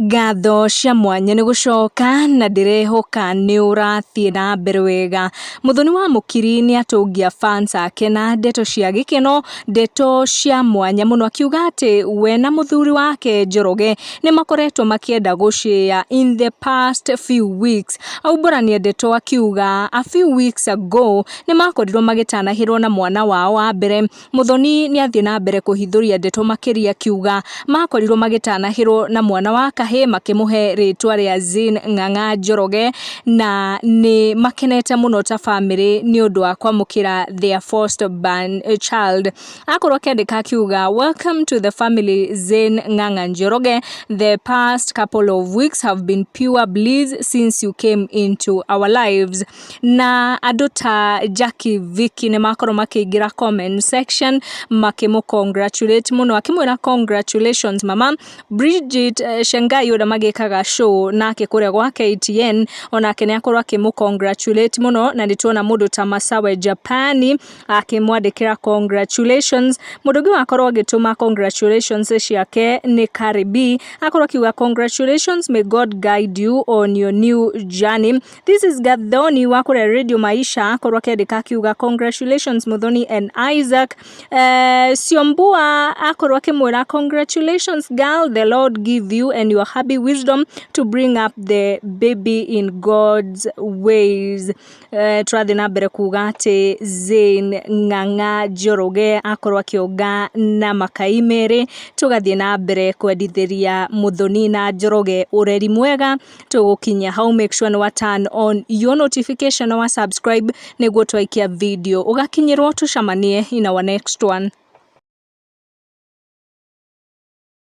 Ngatho cia mwanya nĩ gũcoka na ndĩrehoka nĩ ũrathiĩ na mbere wega. Muthoni wa Mukiri nĩ atũngia fans ake na ndeto cia gikeno, ndeto cia mwanya mũno, akiuga atĩ we na mũthuri wake Njoroge nĩ makoretwo makĩenda gũshare in the past few weeks. Aumbũrania ndeto akiuga a few weeks ago nĩ makorirwo magĩtanahĩrwo na mwana wao wa mbere. Muthoni nĩ athiĩ na mbere kũhithũria ndeto makĩria akiuga makorirwo magĩtanahĩrwo na mwana wa kahĩ makĩmũhe rĩtwa rĩa Zin Ng'ang'a Njoroge na nĩ makenete mũno ta family nĩ ũndũ wa kwamũkĩra their first born child. Akorwo akĩandĩka akiuga welcome to the family Zin Ng'ang'a Njoroge. The past couple of weeks have been pure bliss since you came into our lives. Na andũ ta Jackie Vicky nĩ makorwo makĩingĩra comment section makĩmũ congratulate mũno, akĩmwĩra congratulations mama. Bridget Shengai ũrĩa magĩkaga show nake kũrĩa gwa KTN onake nĩ akorwo akĩmũ congratulate mũno, na nĩtuona mũndũ ta Masawe Japani akĩmwandĩkĩra congratulations. Mũndũ ũngĩ wakorwo agĩtũma congratulations ciake nĩ Karibi, akorwo akiuga congratulations, may God guide you on your new journey. This is Gathoni wa kũrĩa Radio Maisha, akorwo akĩandĩka akiuga congratulations Muthoni and Isaac. Siombua akorwo akĩmwĩra congratulations girl, the Lord give you and your happy wisdom to bring up the baby in God's ways. Tũrathiĩ na mbere kuga atĩ Zin Ng'ang'a Njoroge akorwo akĩonga na makai merĩ. Tũgathiĩ na mbere kwendithĩria Muthoni na Njoroge ũreri mwega. Tũgũkinya hau, make sure wa turn on your notification na wa subscribe nĩguo twaikia video ũgakinyĩrwo. Tũcamanie in our next one.